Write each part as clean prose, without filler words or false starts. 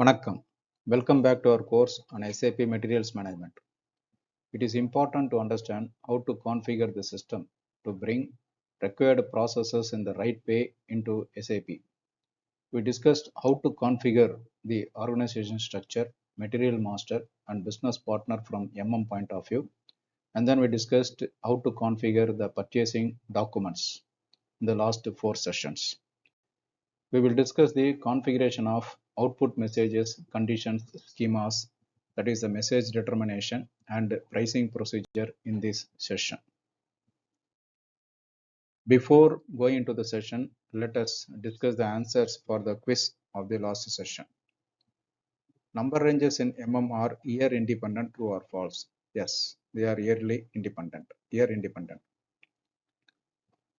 Vanakkam. Welcome back to our course on SAP Materials Management. It is important to understand how to configure the system to bring required processes in the right way into SAP. We discussed how to configure the organization structure, material master, and business partner from MM point of view. And then we discussed how to configure the purchasing documents in the last 4 sessions. We will discuss the configuration of output messages, conditions, schemas, that is the message determination and pricing procedure in this session. Before going into the session, let us discuss the answers for the quiz of the last session. Number ranges in MM are year independent, true or false? Yes, they are year independent.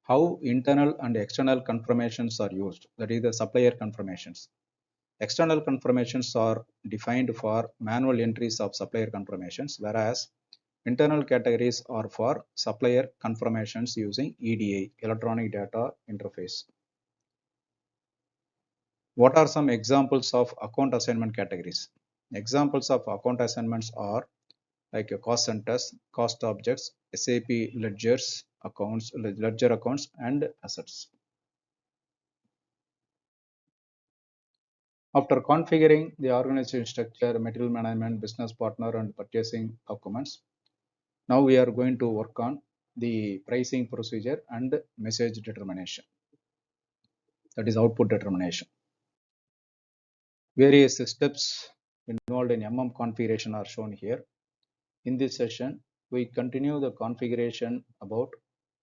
How internal and external confirmations are used, that is the supplier confirmations. External confirmations are defined for manual entries of supplier confirmations, whereas internal categories are for supplier confirmations using EDI, electronic data interface. What are some examples of account assignment categories? Examples of account assignments are like cost centers, cost objects, SAP ledgers, ledger accounts, and assets. After configuring the organization structure, material management, business partner, and purchasing documents, now we are going to work on the pricing procedure and message determination, that is output determination. Various steps involved in MM configuration are shown here. In this session, we continue the configuration about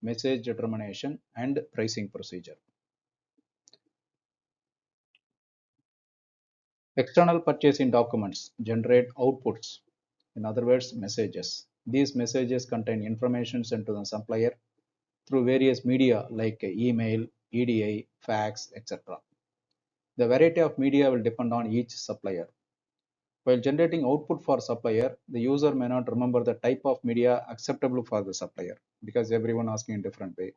message determination and pricing procedure. External purchasing documents generate outputs, in other words, messages. These messages contain information sent to the supplier through various media like email, EDI, fax, etc. The variety of media will depend on each supplier. While generating output for supplier, the user may not remember the type of media acceptable for the supplier because everyone asking in different way.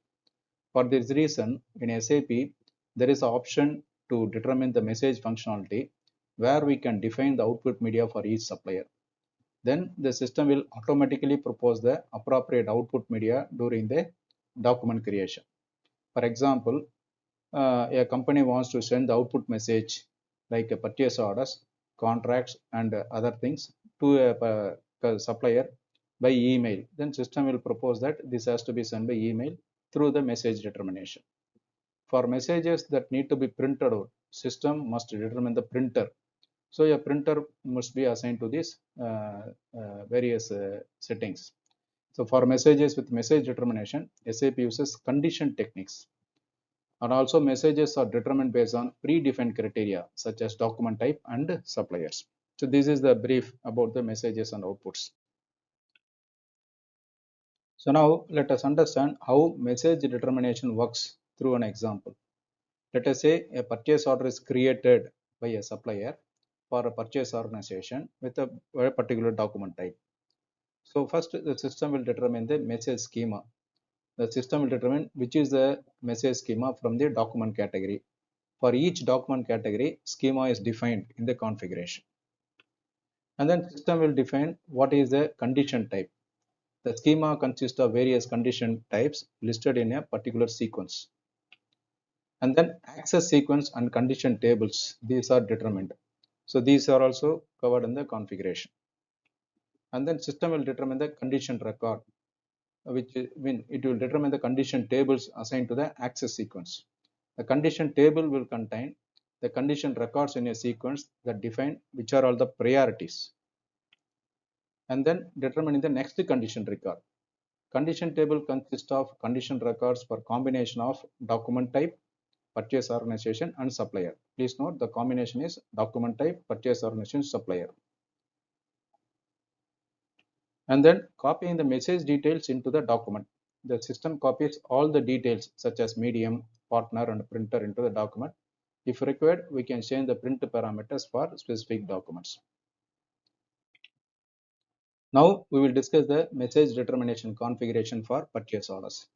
For this reason, in SAP, there is an option to determine the message functionality where we can define the output media for each supplier. Then the system will automatically propose the appropriate output media during the document creation. For example, a company wants to send the output message like a purchase orders, contracts, and other things to a supplier by email. Then system will propose that this has to be sent by email through the message determination. For messages that need to be printed out, system must determine the printer. So a printer must be assigned to these various settings. So for messages with message determination, SAP uses condition techniques. And also messages are determined based on predefined criteria such as document type and suppliers. So this is the brief about the messages and outputs. So now let us understand how message determination works through an example. Let us say a purchase order is created by a supplier for a purchase organization with a particular document type. So first the system will determine the message schema. The system will determine which is the message schema from the document category. For each document category, schema is defined in the configuration. And then system will define what is the condition type. The schema consists of various condition types listed in a particular sequence. And then access sequence and condition tables, these are determined. So these are also covered in the configuration. And then system will determine the condition record, which it will determine the condition tables assigned to the access sequence. The condition table will contain the condition records in a sequence that define which are all the priorities. And then determining the next condition record. Condition table consists of condition records for combination of document type, purchase organization, and supplier. Please note the combination is document type, purchase organization, supplier. And then copying the message details into the document. The system copies all the details such as medium, partner, and printer into the document. If required, we can change the print parameters for specific documents. Now we will discuss the message determination configuration for purchase orders.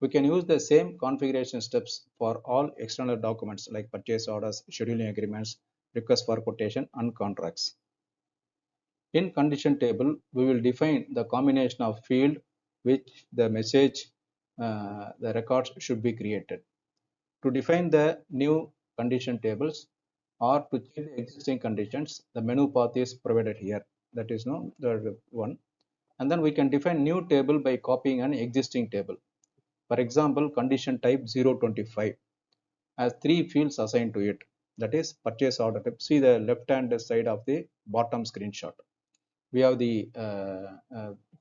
We can use the same configuration steps for all external documents like purchase orders, scheduling agreements, request for quotation, and contracts. In condition table, we will define the combination of field which the message, the records should be created. To define the new condition tables or to change the existing conditions, the menu path is provided here. That is no the one. And then we can define new table by copying an existing table. For example, condition type 025 has three fields assigned to it. That is purchase order type. See the left hand side of the bottom screenshot. We have the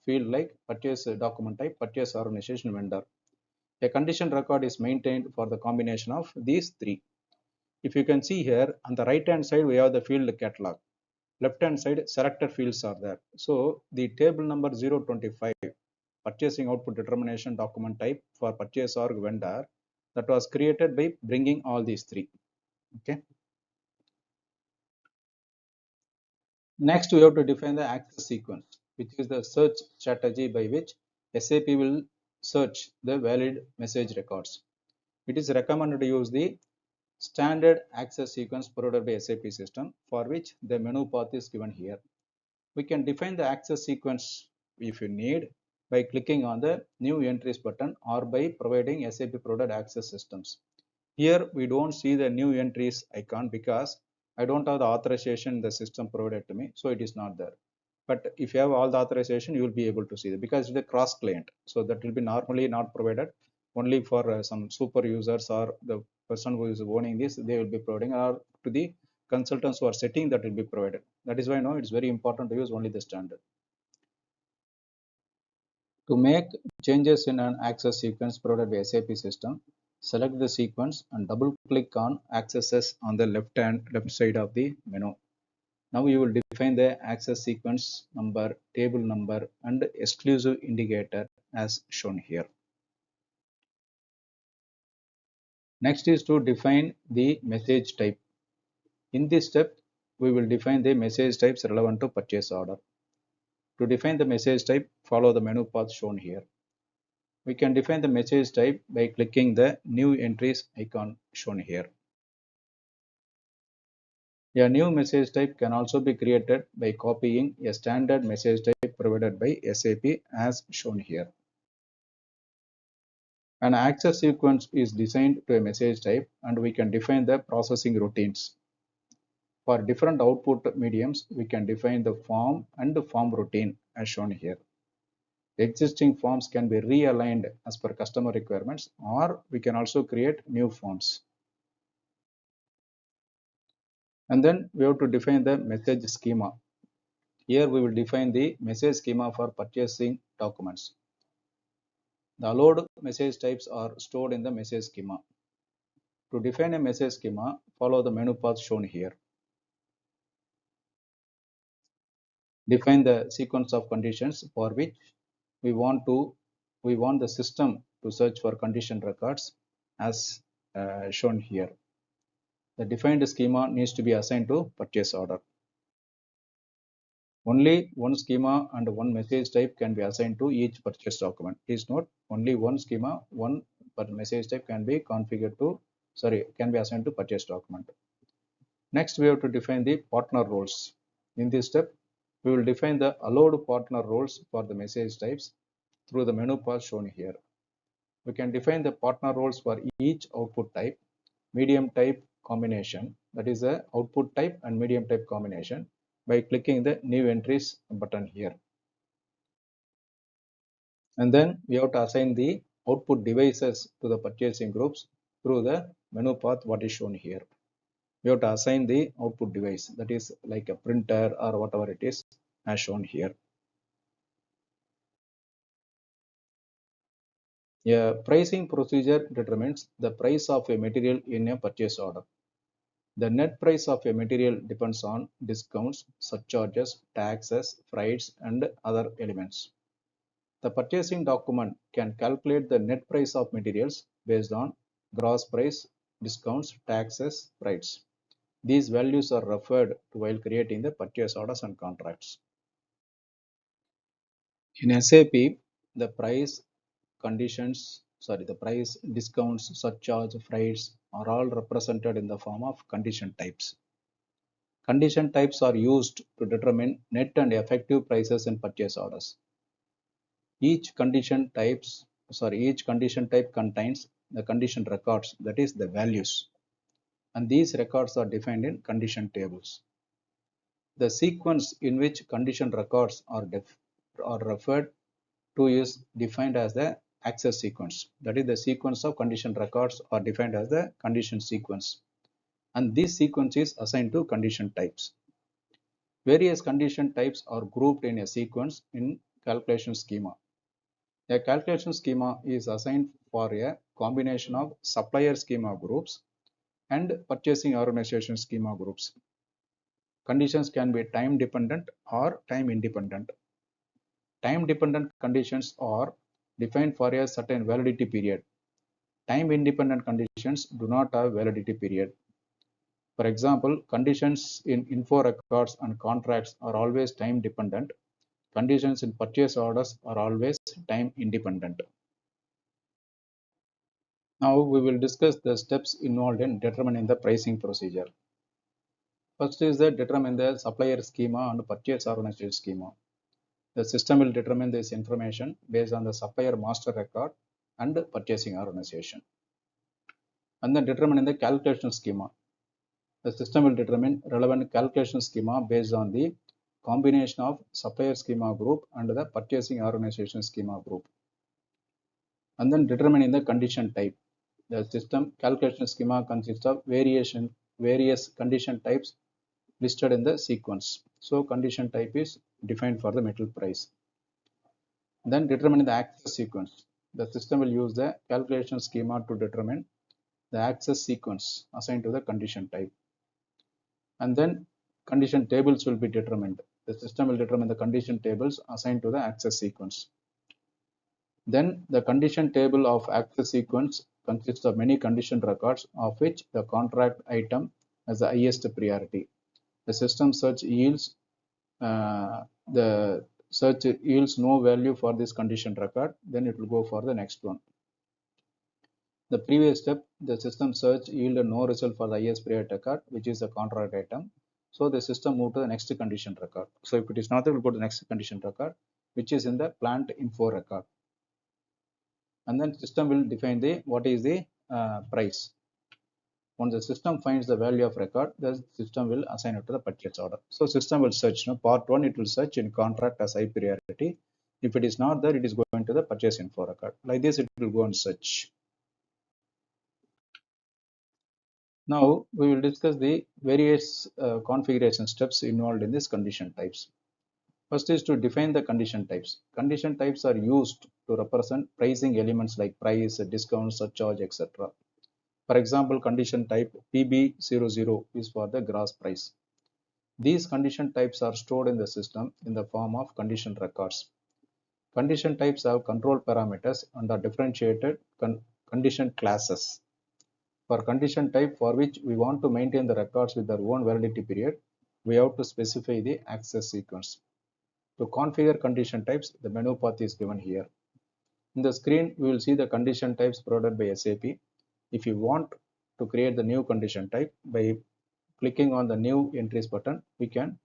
field like purchase document type, purchase organization, vendor. A condition record is maintained for the combination of these three. If you can see here on the right hand side, we have the field catalog. Left hand side, selected fields are there. So the table number 025, purchasing output determination document type for purchase org vendor, that was created by bringing all these three. Okay. Next, we have to define the access sequence, which is the search strategy by which SAP will search the valid message records. It is recommended to use the standard access sequence provided by SAP system, for which the menu path is given here. We can define the access sequence if you need by clicking on the new entries button or by providing SAP provided access systems. Here we don't see the new entries icon because I don't have the authorization in the system provided to me, so it is not there. But if you have all the authorization, you will be able to see it because it's a cross client. So that will be normally not provided only for some super users or the person who is owning this, they will be providing, or to the consultants who are setting, that will be provided. That is why now it's very important to use only the standard. To make changes in an access sequence provided by SAP system, select the sequence and double click on accesses on the left side of the menu. Now you will define the access sequence number, table number, and exclusive indicator as shown here. Next is to define the message type. In this step, we will define the message types relevant to purchase order. To define the message type, follow the menu path shown here. We can define the message type by clicking the new entries icon shown here. A new message type can also be created by copying a standard message type provided by SAP as shown here. An access sequence is designed to a message type and we can define the processing routines. For different output mediums, we can define the form and the form routine as shown here. Existing forms can be realigned as per customer requirements, or we can also create new forms. And then we have to define the message schema. Here we will define the message schema for purchasing documents. The allowed message types are stored in the message schema. To define a message schema, follow the menu path shown here. Define the sequence of conditions for which we want the system to search for condition records as shown here. The defined schema needs to be assigned to purchase order. Only one schema and one message type can be assigned to each purchase document. Please note, only one schema, one per message type can be can be assigned to purchase document. Next, we have to define the partner roles. In this step, we will define the allowed partner roles for the message types through the menu path shown here. We can define the partner roles for each output type, medium type combination, that is the output type and medium type combination, by clicking the new entries button here. And then we have to assign the output devices to the purchasing groups through the menu path what is shown here. We have to assign the output device, that is like a printer or whatever it is as shown here. A pricing procedure determines the price of a material in a purchase order. The net price of a material depends on discounts, surcharges, taxes, freights, and other elements. The purchasing document can calculate the net price of materials based on gross price, discounts, taxes, freights. These values are referred to while creating the purchase orders and contracts. In SAP, the the price, discounts, surcharge, freights are all represented in the form of condition types. Condition types are used to determine net and effective prices in purchase orders. Each condition type contains the condition records, that is the values, and these records are defined in condition tables. The sequence in which condition records are referred to is defined as the access sequence. That is, the sequence of condition records are defined as the condition sequence, and this sequence is assigned to condition types. Various condition types are grouped in a sequence in calculation schema. A calculation schema is assigned for a combination of supplier schema groups and purchasing organization schema groups. Conditions can be time dependent or time independent. Time dependent conditions are defined for a certain validity period. Time independent conditions do not have validity period. For example, conditions in info records and contracts are always time dependent. Conditions in purchase orders are always time independent. Now we will discuss the steps involved in determining the pricing procedure. First is the determine the supplier schema and purchase organization schema. The system will determine this information based on the supplier master record and purchasing organization. And then determining the calculation schema. The system will determine relevant calculation schema based on the combination of supplier schema group and the purchasing organization schema group. And then determining the condition type. The system calculation schema consists of various condition types listed in the sequence. So condition type is defined for the metal price. Then determining the access sequence. The system will use the calculation schema to determine the access sequence assigned to the condition type. And then condition tables will be determined. The system will determine the condition tables assigned to the access sequence. Then the condition table of access sequence consists of many condition records, of which the contract item has the highest priority. The system search yields no value for this condition record, then it will go for the next one. The previous step, the system search yielded no result for the highest priority record, which is the contract item. So the system moved to the next condition record. So if it is not, it will go to the next condition record, which is in the plant info record. And then system will define the what is the price. Once the system finds the value of record, the system will assign it to the purchase order. So system will search. Part 1, it will search in contract as high priority. If it is not there, it is going to the purchase info record. Like this, it will go and search. Now we will discuss the various configuration steps involved in this condition types. First is to define the condition types. Condition types are used to represent pricing elements like price, discount, surcharge, etc. For example, condition type PB00 is for the gross price. These condition types are stored in the system in the form of condition records. Condition types have control parameters and are differentiated condition classes. For condition type for which we want to maintain the records with their own validity period, we have to specify the access sequence. To configure condition types, the menu path is given here. In the screen, we will see the condition types provided by SAP. If you want to create the new condition type, by clicking on the new entries button, we can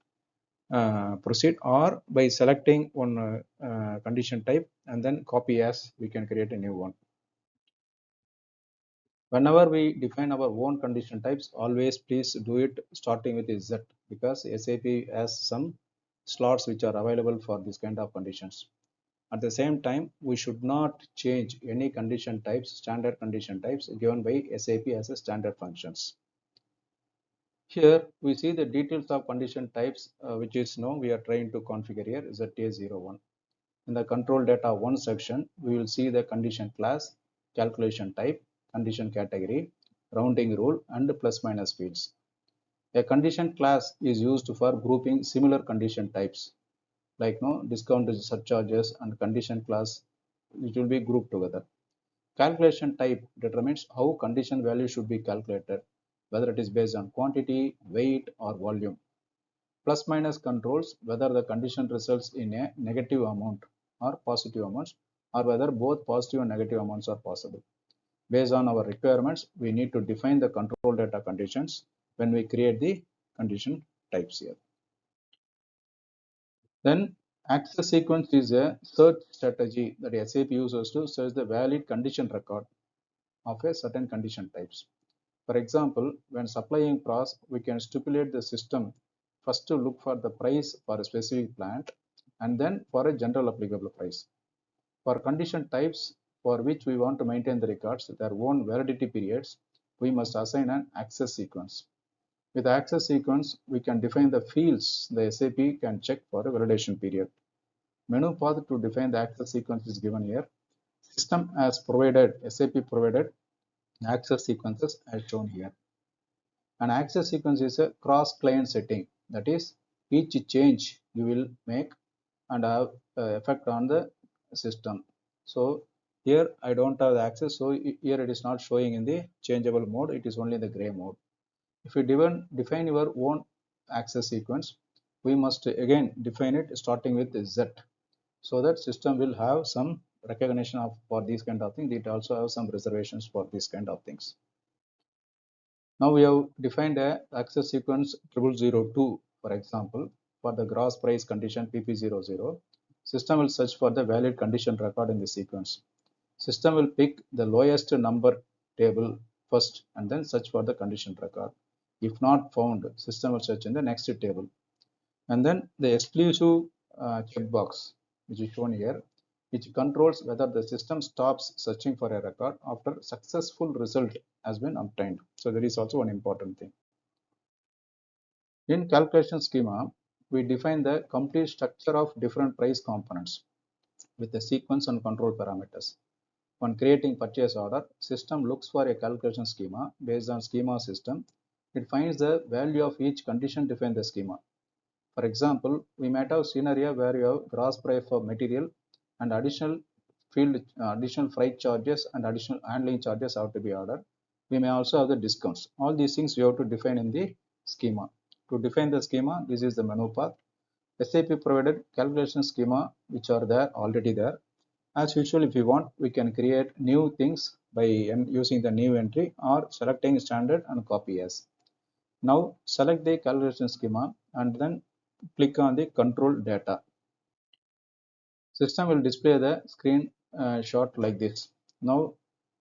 proceed, or by selecting one condition type and then copy as, we can create a new one. Whenever we define our own condition types, always please do it starting with Z, because SAP has some slots which are available for this kind of conditions. At the same time, we should not change any condition types, standard condition types given by SAP as a standard functions. Here we see the details of condition types, which is now we are trying to configure here ZA01. In the control data 1 section, we will see the condition class, calculation type, condition category, rounding rule, and plus minus fields. A condition class is used for grouping similar condition types, like discount surcharges and condition class, which will be grouped together. Calculation type determines how condition value should be calculated, whether it is based on quantity, weight, or volume. Plus minus controls whether the condition results in a negative amount or positive amounts, or whether both positive and negative amounts are possible. Based on our requirements, we need to define the control data conditions when we create the condition types here. Then access sequence is a search strategy that SAP uses to search the valid condition record of a certain condition types. For example, when supplying pros, we can stipulate the system first to look for the price for a specific plant and then for a general applicable price. For condition types for which we want to maintain the records, their own validity periods, we must assign an access sequence. With access sequence, we can define the fields the SAP can check for a validation period. Menu path to define the access sequence is given here. System has provided, SAP provided access sequences as shown here. An access sequence is a cross-client setting. That is, each change you will make and have effect on the system. So here I don't have the access, so here it is not showing in the changeable mode, it is only in the gray mode. If you define your own access sequence, we must again define it starting with Z, so that system will have some recognition of for these kind of things. It also have some reservations for these kind of things. Now we have defined a access sequence 0002, for example, for the gross price condition PP00. System will search for the valid condition record in the sequence. System will pick the lowest number table first and then search for the condition record. If not found, system will search in the next table. And then the exclusive checkbox, which is shown here, which controls whether the system stops searching for a record after successful result has been obtained. So that is also one important thing. In calculation schema, we define the complete structure of different price components with the sequence and control parameters. When creating purchase order, system looks for a calculation schema based on schema system. It finds the value of each condition defined the schema. For example, we might have scenario where you have gross price for material and additional additional freight charges and additional handling charges have to be ordered. We may also have the discounts. All these things you have to define in the schema. To define the schema, this is the menu path. SAP provided calculation schema which are there already there. As usual, if you want, we can create new things by using the new entry or selecting standard and copy as. Now select the calculation schema and then click on the control data. System will display the screen shot like this. Now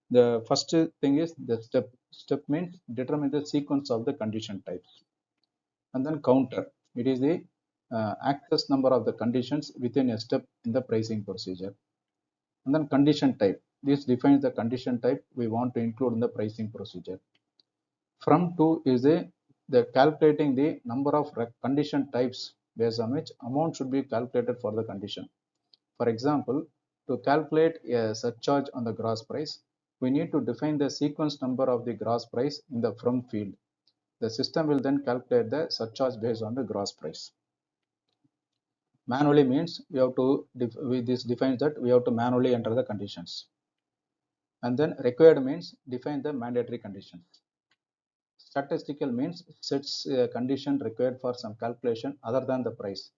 the first thing is the step. Step means determine the sequence of the condition types. And then counter. It is the access number of the conditions within a step in the pricing procedure. And then condition type. This defines the condition type we want to include in the pricing procedure. From to is the calculating the number of condition types based on which amount should be calculated for the condition. For example, to calculate a surcharge on the gross price, we need to define the sequence number of the gross price in the from field. The system will then calculate the surcharge based on the gross price. Manually means we have to, this defines that we have to manually enter the conditions. And then required means define the mandatory conditions. Statistical means sets a condition required for some calculation other than the price.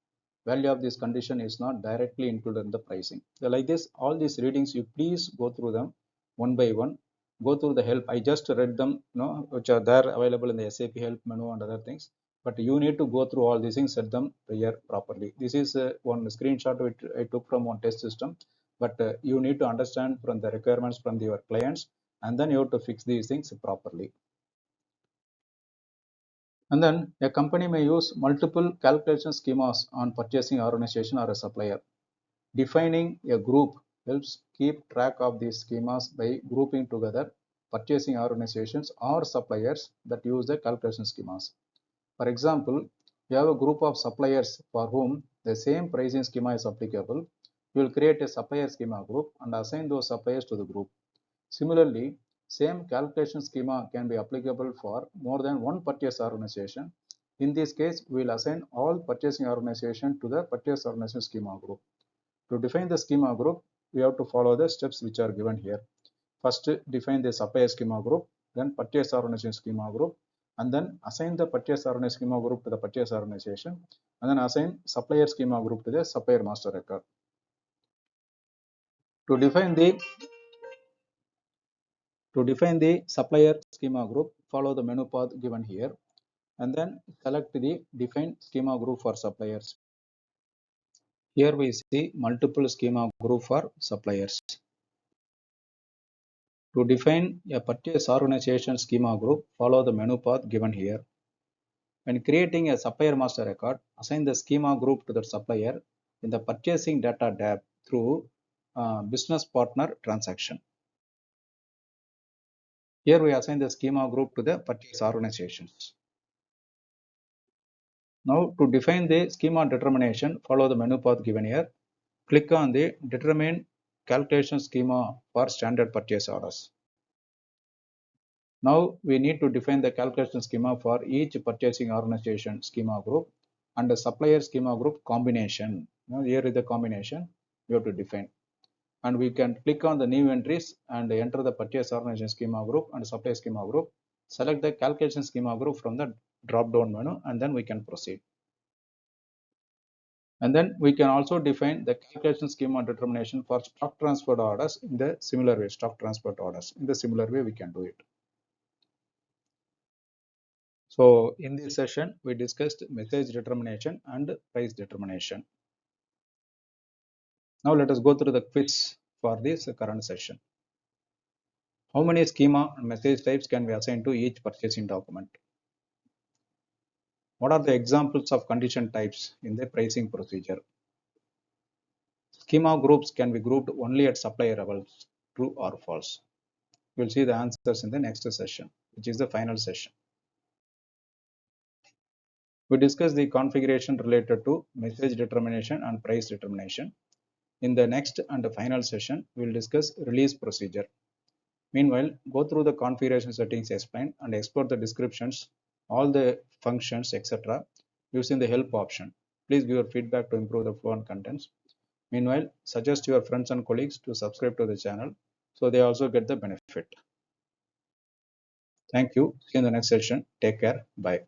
Value of this condition is not directly included in the pricing. So like this, all these readings, you please go through them one by one. Go through the help. I just read them, which are there available in the SAP help menu and other things. But you need to go through all these things, set them here properly. This is one screenshot which I took from one test system. But you need to understand from the requirements from your clients, and then you have to fix these things properly. And then a company may use multiple calculation schemas on purchasing organization or a supplier. Defining a group helps keep track of these schemas by grouping together purchasing organizations or suppliers that use the calculation schemas. For example, you have a group of suppliers for whom the same pricing schema is applicable. You will create a supplier schema group and assign those suppliers to the group. Similarly, same calculation schema can be applicable for more than one purchase organization. In this case, we will assign all purchasing organization to the purchase organization schema group. To define the schema group, we have to follow the steps which are given here. First, define the supplier schema group, then purchase organization schema group, and then assign the purchase organization schema group to the purchase organization, and then assign supplier schema group to the supplier master record. To define the supplier schema group, follow the menu path given here. and then select the define schema group for suppliers. Here we see multiple schema group for suppliers. To define a purchase organization schema group, follow the menu path given here. When creating a supplier master record, assign the schema group to the supplier in the purchasing data tab through business partner transaction. Here we assign the schema group to the purchase organizations. Now to define the schema determination, follow the menu path given here. Click on the determine calculation schema for standard purchase orders. Now we need to define the calculation schema for each purchasing organization schema group and the supplier schema group combination. Now here is the combination we have to define. And we can click on the new entries and enter the purchase organization schema group and supplier schema group. Select the calculation schema group from the drop down menu and then we can proceed. And then we can also define the calculation schema determination for stock transferred orders in the similar way, stock transferred orders. In the similar way, we can do it. So in this session, we discussed message determination and price determination. Now let us go through the quiz for this current session. How many schema and message types can we assign to each purchasing document? What are the examples of condition types in the pricing procedure? Schema groups can be grouped only at supplier levels, true or false. We'll see the answers in the next session, which is the final session. We discussed the configuration related to message determination and price determination. In the next and the final session, we will discuss release procedure. Meanwhile, go through the configuration settings explained and explore the descriptions, all the functions, etc. using the help option. Please give your feedback to improve the flow and contents. Meanwhile, suggest your friends and colleagues to subscribe to the channel so they also get the benefit. Thank you. See you in the next session. Take care. Bye.